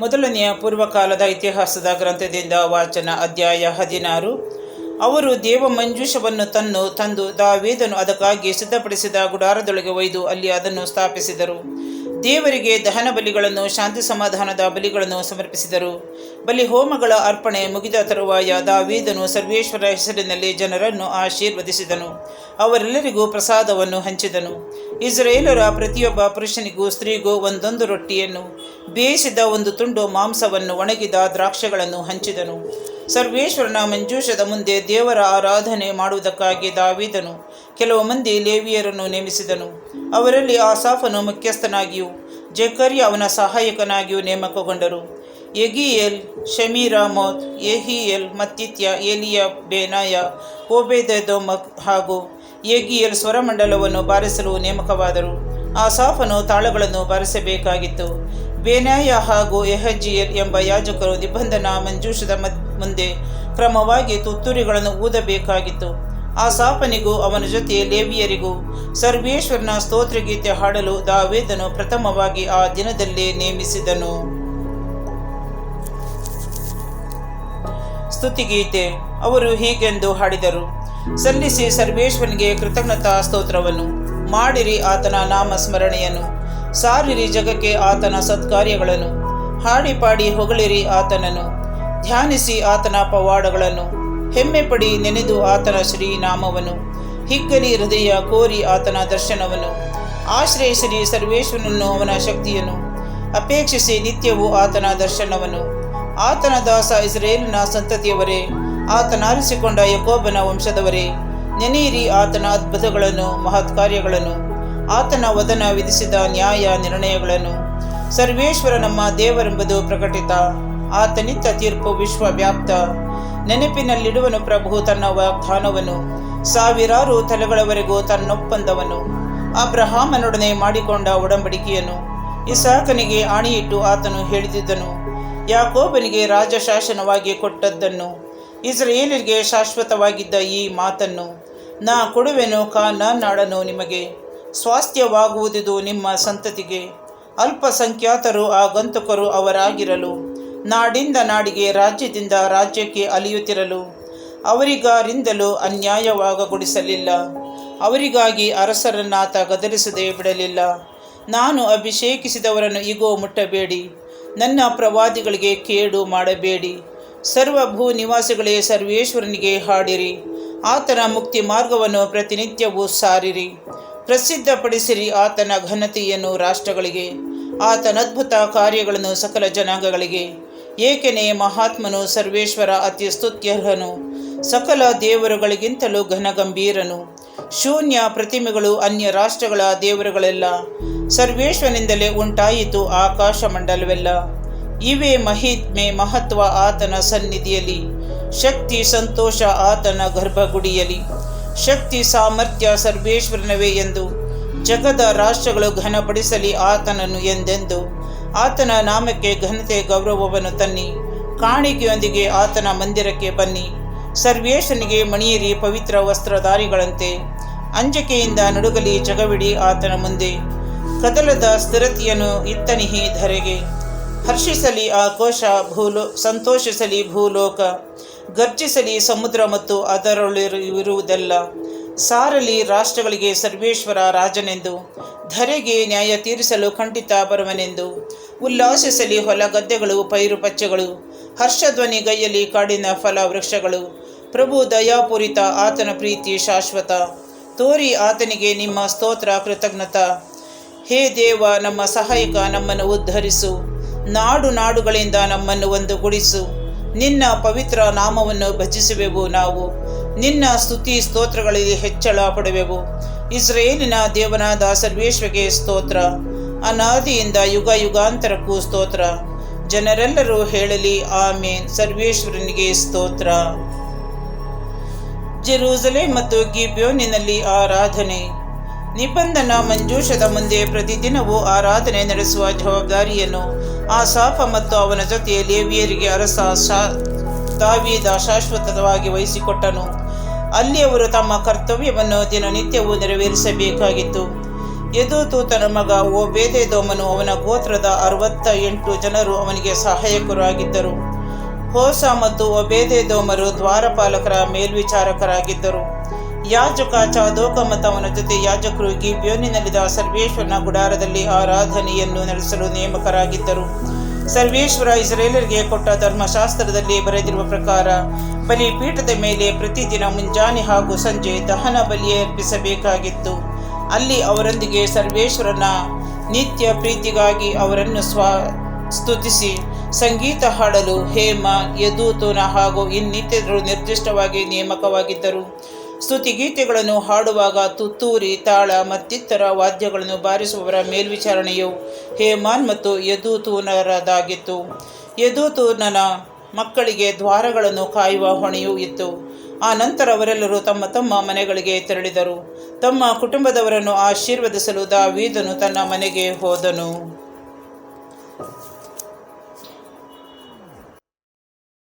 ಮೊದಲನೆಯ ಪೂರ್ವಕಾಲದ ಇತಿಹಾಸದ ಗ್ರಂಥದಿಂದ ವಾಚನ. ಅಧ್ಯಾಯ 16. ಅವರು ದೇವ ಮಂಜೂಷವನ್ನು ತಂದು ದಾವೀದನು ಅದಕ್ಕಾಗಿ ಸಿದ್ಧಪಡಿಸಿದ ಗುಡಾರದೊಳಗೆ ಒಯ್ದು ಅಲ್ಲಿ ಅದನ್ನು ಸ್ಥಾಪಿಸಿದರು. ದೇವರಿಗೆ ದಹನ ಬಲಿಗಳನ್ನು, ಶಾಂತಿ ಸಮಾಧಾನದ ಬಲಿಗಳನ್ನು ಸಮರ್ಪಿಸಿದರು. ಬಲಿ ಹೋಮಗಳ ಅರ್ಪಣೆ ಮುಗಿದ ತರುವಾಯ ದಾವೀದನು ಸರ್ವೇಶ್ವರ ಹೆಸರಿನಲ್ಲಿ ಜನರನ್ನು ಆಶೀರ್ವದಿಸಿದನು. ಅವರೆಲ್ಲರಿಗೂ ಪ್ರಸಾದವನ್ನು ಹಂಚಿದನು. ಇಸ್ರಾಯೇಲರ ಪ್ರತಿಯೊಬ್ಬ ಪುರುಷನಿಗೂ ಸ್ತ್ರೀಗೂ ಒಂದೊಂದು ರೊಟ್ಟಿಯನ್ನು, ಬೇಯಿಸಿದ ಒಂದು ತುಂಡು ಮಾಂಸವನ್ನು, ಒಣಗಿದ ದ್ರಾಕ್ಷಗಳನ್ನು ಹಂಚಿದನು. ಸರ್ವೇಶ್ವರನ ಮಂಜೂಷದ ಮುಂದೆ ದೇವರ ಆರಾಧನೆ ಮಾಡುವುದಕ್ಕಾಗಿ ದಾವೀದನು ಕೆಲವು ಮಂದಿ ಲೇವಿಯರನ್ನು ನೇಮಿಸಿದನು. ಅವರಲ್ಲಿ ಆಸಾಫನು ಮುಖ್ಯಸ್ಥನಾಗಿಯೂ ಜೆಕರ್ಯ ಅವನ ಸಹಾಯಕನಾಗಿಯೂ ನೇಮಕಗೊಂಡರು. ಯೆಗೀಯೇಲ್, ಶೆಮೀರಾಮೋತ್, ಯೆಹೀಯೇಲ್, ಮತ್ತಿತ್ಯ, ಏಲಿಯ, ಬೇನಾಯ, ಓಬೇದೆದೋಮ್ ಹಾಗೂ ಯೆಗೀಯೇಲ್ ಸ್ವರಮಂಡಲವನ್ನು ಬಾರಿಸಲು ನೇಮಕವಾದರು. ಆಸಾಫನು ತಾಳಗಳನ್ನು ಬಾರಿಸಬೇಕಾಗಿತ್ತು. ಬೇನಾಯ ಹಾಗೂ ಯೆಹಜೀಯೇಲ್ ಎಂಬ ಯಾಜಕರು ನಿಬಂಧನ ಮಂಜೂಷದ ಮುಂದೆ ಕ್ರಮವಾಗಿ ತುತ್ತೂರಿಗಳನ್ನು ಊದಬೇಕಾಗಿತ್ತು. ಆಸಾಫನಿಗೂ ಅವನ ಜೊತೆ ಲೇವಿಯರಿಗೂ ಸರ್ವೇಶ್ವರನ ಸ್ತೋತ್ರಗೀತೆ ಹಾಡಲು ದಾವೀದನು ಪ್ರಥಮವಾಗಿ ಆ ದಿನದಲ್ಲೇ ನೇಮಿಸಿದನು. ಸ್ತುತಿಗೀತೆ. ಅವರು ಹೀಗೆಂದು ಹಾಡಿದರು: ಸಲ್ಲಿಸಿ ಸರ್ವೇಶ್ವರನಿಗೆ ಕೃತಜ್ಞತಾ ಸ್ತೋತ್ರವನ್ನು, ಮಾಡಿರಿ ಆತನ ನಾಮ ಸ್ಮರಣೆಯನ್ನು, ಸಾರಿರಿ ಜಗಕ್ಕೆ ಆತನ ಸತ್ಕಾರ್ಯಗಳನ್ನು, ಹಾಡಿ ಪಾಡಿ ಹೊಗಳಿರಿ ಆತನನ್ನು, ಧ್ಯಾನಿಸಿ ಆತನ ಪವಾಡಗಳನ್ನು, ಹೆಮ್ಮೆ ಪಡಿ ನೆನೆದು ಆತನ ಶ್ರೀನಾಮವನ್ನು, ಹಿಗ್ಗಲಿ ಹೃದಯ ಕೋರಿ ಆತನ ದರ್ಶನವನ್ನು, ಆಶ್ರಯಿಸಿರಿ ಸರ್ವೇಶ್ವರನನ್ನು ಅವನ ಶಕ್ತಿಯನ್ನು, ಅಪೇಕ್ಷಿಸಿ ನಿತ್ಯವೂ ಆತನ ದರ್ಶನವನ್ನು. ಆತನ ದಾಸ ಇಸ್ರಾಯೇಲಿನ ಸಂತತಿಯವರೇ, ಆತನಾರಿಸಿಕೊಂಡ ಯಾಕೋಬನ ವಂಶದವರೇ, ನೆನೆಯಿರಿ ಆತನ ಅದ್ಭುತಗಳನ್ನು, ಮಹತ್ಕಾರ್ಯಗಳನ್ನು, ಆತನ ವದನ ವಿಧಿಸಿದ ನ್ಯಾಯ ನಿರ್ಣಯಗಳನ್ನು. ಸರ್ವೇಶ್ವರ ನಮ್ಮ ದೇವರೆಂಬುದು ಪ್ರಕಟಿತ, ಆತನಿತ್ತ ತೀರ್ಪು ವಿಶ್ವವ್ಯಾಪ್ತ. ನೆನಪಿನಲ್ಲಿಡುವನು ಪ್ರಭು ತನ್ನ ವಾಗ್ದಾನವನ್ನು, ಸಾವಿರಾರು ತಲೆಗಳವರೆಗೂ ತನ್ನೊಪ್ಪಂದವನು. ಅಬ್ರಹಾಮನೊಡನೆ ಮಾಡಿಕೊಂಡ ಒಡಂಬಡಿಕೆಯನ್ನು ಇಸಾಕನಿಗೆ ಆಣಿಯಿಟ್ಟು ಆತನು ಹೇಳಿದ್ದನು. ಯಾಕೋಬನಿಗೆ ರಾಜಶಾಸನವಾಗಿ ಕೊಟ್ಟದ್ದನ್ನು, ಇಸ್ರಾಯೇಲರಿಗೆ ಶಾಶ್ವತವಾಗಿದ್ದ ಈ ಮಾತನ್ನು, ನಾ ಕೊಡುವೆನು ಕಾನಾನ್ ನಾಡನ್ನು ನಿಮಗೆ, ಸ್ವಾಸ್ಥ್ಯವಾಗುವುದಿದು ನಿಮ್ಮ ಸಂತತಿಗೆ. ಅಲ್ಪಸಂಖ್ಯಾತರು ಆಗಂತುಕರು ಅವರಾಗಿರಲು, ನಾಡಿಂದ ನಾಡಿಗೆ ರಾಜ್ಯದಿಂದ ರಾಜ್ಯಕ್ಕೆ ಅಲಿಯುತ್ತಿರಲು, ಅವರಿಗಾರಿಂದಲೂ ಅನ್ಯಾಯವಾಗಗೊಡಿಸಲಿಲ್ಲ. ಅವರಿಗಾಗಿ ಅರಸರನ್ನಾತ ಗದರಿಸದೆ ಬಿಡಲಿಲ್ಲ. ನಾನು ಅಭಿಷೇಕಿಸಿದವರನ್ನು ಇಗೋ ಮುಟ್ಟಬೇಡಿ, ನನ್ನ ಪ್ರವಾದಿಗಳಿಗೆ ಕೇಡು ಮಾಡಬೇಡಿ. ಸರ್ವಭೂ ನಿವಾಸಿಗಳೇ, ಸರ್ವೇಶ್ವರನಿಗೆ ಹಾಡಿರಿ, ಆತನ ಮುಕ್ತಿ ಮಾರ್ಗವನ್ನು ಪ್ರತಿನಿತ್ಯವೂ ಸಾರಿರಿ. ಪ್ರಸಿದ್ಧಪಡಿಸಿರಿ ಆತನ ಘನತೆಯನ್ನು ರಾಷ್ಟ್ರಗಳಿಗೆ, ಆತನ ಅದ್ಭುತ ಕಾರ್ಯಗಳನ್ನು ಸಕಲ ಜನಾಂಗಗಳಿಗೆ. ಏಕೆನೇ ಮಹಾತ್ಮನು ಸರ್ವೇಶ್ವರ ಅತಿ ಸ್ತುತ್ಯರ್ಹನು, ಸಕಲ ದೇವರುಗಳಿಗಿಂತಲೂ ಘನಗಂಭೀರನು. ಶೂನ್ಯ ಪ್ರತಿಮೆಗಳು ಅನ್ಯ ರಾಷ್ಟ್ರಗಳ ದೇವರುಗಳೆಲ್ಲ, ಸರ್ವೇಶ್ವರನಿಂದಲೇ ಉಂಟಾಯಿತು ಆಕಾಶ ಮಂಡಲವೆಲ್ಲ. ಇವೇ ಮಹಿಮೆ ಮಹತ್ವ ಆತನ ಸನ್ನಿಧಿಯಲ್ಲಿ, ಶಕ್ತಿ ಸಂತೋಷ ಆತನ ಗರ್ಭಗುಡಿಯಲ್ಲಿ. ಶಕ್ತಿ ಸಾಮರ್ಥ್ಯ ಸರ್ವೇಶ್ವರನವೇ ಎಂದು ಜಗದ ರಾಷ್ಟ್ರಗಳು ಘನಪಡಿಸಲಿ ಆತನನ್ನು ಎಂದೆಂದು. ಆತನ ನಾಮಕ್ಕೆ ಘನತೆ ಗೌರವವನ್ನು ತನ್ನಿ, ಕಾಣಿಕೆಯೊಂದಿಗೆ ಆತನ ಮಂದಿರಕ್ಕೆ ಬನ್ನಿ. ಸರ್ವೇಶ್ವರನಿಗೆ ಮಣಿಯಿರಿ ಪವಿತ್ರ ವಸ್ತ್ರಧಾರಿಗಳಂತೆ, ಅಂಜಿಕೆಯಿಂದ ನಡುಗಲಿ ಜಗವಿಡಿ ಆತನ ಮುಂದೆ. ಕದಲದ ಸ್ಥಿರತೆಯನ್ನು ಇತ್ತನಿಹಿ ಧರೆಗೆ, ಹರ್ಷಿಸಲಿ ಆಕಾಶ ಸಂತೋಷಿಸಲಿ ಭೂಲೋಕ, ಗರ್ಜಿಸಲಿ ಸಮುದ್ರ ಮತ್ತು ಅದರೊಳಗಿರುವುದೆಲ್ಲ. ಸಾರಲಿ ರಾಷ್ಟ್ರಗಳಿಗೆ ಸರ್ವೇಶ್ವರ ರಾಜನೆಂದು, ಧರೆಗೆ ನ್ಯಾಯ ತೀರಿಸಲು ಖಂಡಿತ ಬರುವನೆಂದು. ಉಲ್ಲಾಸಿಸಲಿ ಹೊಲ ಗದ್ದೆಗಳು, ಪೈರು ಪಚ್ಚೆಗಳು, ಹರ್ಷಧ್ವನಿಗೈಯಲಿ ಕಾಡಿನ ಫಲ ವೃಕ್ಷಗಳು. ಪ್ರಭು ದಯಾಪೂರಿತ, ಆತನ ಪ್ರೀತಿ ಶಾಶ್ವತ. ತೋರಿ ಆತನಿಗೆ ನಿಮ್ಮ ಸ್ತೋತ್ರ ಕೃತಜ್ಞತಾ. ಹೇ ದೇವ, ನಮ್ಮ ಸಹಾಯಕ, ನಮ್ಮನ್ನು ಉದ್ಧರಿಸು. ನಾಡು ನಾಡುಗಳಿಂದ ನಮ್ಮನ್ನು ಒಂದುಗೂಡಿಸು. ನಿನ್ನ ಪವಿತ್ರ ನಾಮವನ್ನು ಭಜಿಸುವೆವು ನಾವು, ನಿನ್ನ ಸ್ತುತಿ ಸ್ತೋತ್ರಗಳಲ್ಲಿ ಹೆಚ್ಚಳ ಪಡುವೆವು. ಇಸ್ರಾಯೇಲಿನ ದೇವನಾದ ಸರ್ವೇಶ್ವರಿಗೆ ಸ್ತೋತ್ರ, ಅನಾದಿಯಿಂದ ಯುಗ ಯುಗಾಂತರಕ್ಕೂ ಸ್ತೋತ್ರ. ಜನರೆಲ್ಲರೂ ಹೇಳಲಿ ಆಮೇನ್. ಸರ್ವೇಶ್ವರನಿಗೆ ಸ್ತೋತ್ರ. ಜೆರೂಸಲೇಮ್ ಮತ್ತು ಗಿಬ್ಯೋನಿನಲ್ಲಿ ಆರಾಧನೆ. ನಿಬಂಧನ ಮಂಜೂಷದ ಮುಂದೆ ಪ್ರತಿದಿನವೂ ಆರಾಧನೆ ನಡೆಸುವ ಜವಾಬ್ದಾರಿಯನ್ನು ಆಸಾಫ ಮತ್ತು ಅವನ ಜೊತೆ ಲೇವಿಯರಿಗೆ ಅರಸ ದಾವೀದ ಶಾಶ್ವತವಾಗಿ ವಹಿಸಿಕೊಟ್ಟನು. ಅಲ್ಲಿ ಅವರು ತಮ್ಮ ಕರ್ತವ್ಯವನ್ನು ದಿನನಿತ್ಯವೂ ನೆರವೇರಿಸಬೇಕಾಗಿತ್ತು. ಯೆದೂತೂನನ ಮಗ ಓಬೇದೆದೋಮನು ಅವನ ಗೋತ್ರದ 68 ಜನರು ಅವನಿಗೆ ಸಹಾಯಕರಾಗಿದ್ದರು. ಹೋಸ ಮತ್ತು ಓಬೇದೆದೋಮರು ದ್ವಾರಪಾಲಕರ ಮೇಲ್ವಿಚಾರಕರಾಗಿದ್ದರು. ಯಾಜಕ ಚಾದೋಕ ಮತ್ತು ಅವನ ಜೊತೆ ಯಾಜಕರು ಗಿಬ್ಯೋನಿನಲ್ಲಿದ್ದ ಸರ್ವೇಶ್ವರನ ಗುಡಾರದಲ್ಲಿ ಆರಾಧನೆಯನ್ನು ನಡೆಸಲು ನೇಮಕರಾಗಿದ್ದರು. ಸರ್ವೇಶ್ವರ ಇಸ್ರಾಯೇಲರಿಗೆ ಕೊಟ್ಟ ಧರ್ಮಶಾಸ್ತ್ರದಲ್ಲಿ ಬರೆದಿರುವ ಪ್ರಕಾರ ಬಲಿಪೀಠದ ಮೇಲೆ ಪ್ರತಿದಿನ ಮುಂಜಾನೆ ಹಾಗೂ ಸಂಜೆ ದಹನ ಬಲಿ ಅರ್ಪಿಸಬೇಕಾಗಿತ್ತು. ಅಲ್ಲಿ ಅವರೊಂದಿಗೆ ಸರ್ವೇಶ್ವರನ ನಿತ್ಯ ಪ್ರೀತಿಗಾಗಿ ಅವರನ್ನು ಸ್ತುತಿಸಿ ಸಂಗೀತ ಹಾಡಲು ಹೇಮಾನ್, ಯೆದೂತೂನ ಹಾಗೂ ಇನ್ನಿತರರು ನಿರ್ದಿಷ್ಟವಾಗಿ ನೇಮಕವಾಗಿದ್ದರು. ಸ್ತುತಿಗೀತೆಗಳನ್ನು ಹಾಡುವಾಗ ತುತ್ತೂರಿ, ತಾಳ ಮತ್ತಿತರ ವಾದ್ಯಗಳನ್ನು ಬಾರಿಸುವವರ ಮೇಲ್ವಿಚಾರಣೆಯು ಹೇಮಾನ್ ಮತ್ತು ಯೆದೂತೂನರದಾಗಿತ್ತು. ಯೆದೂತೂನನ ಮಕ್ಕಳಿಗೆ ದ್ವಾರಗಳನ್ನು ಕಾಯುವ ಹೊಣೆಯೂ ಇತ್ತು. ಆ ನಂತರ ಅವರೆಲ್ಲರೂ ತಮ್ಮ ತಮ್ಮ ಮನೆಗಳಿಗೆ ತೆರಳಿದರು. ತಮ್ಮ ಕುಟುಂಬದವರನ್ನು ಆಶೀರ್ವದಿಸಲು ದಾವೀದನು ತನ್ನ ಮನೆಗೆ ಹೋದನು.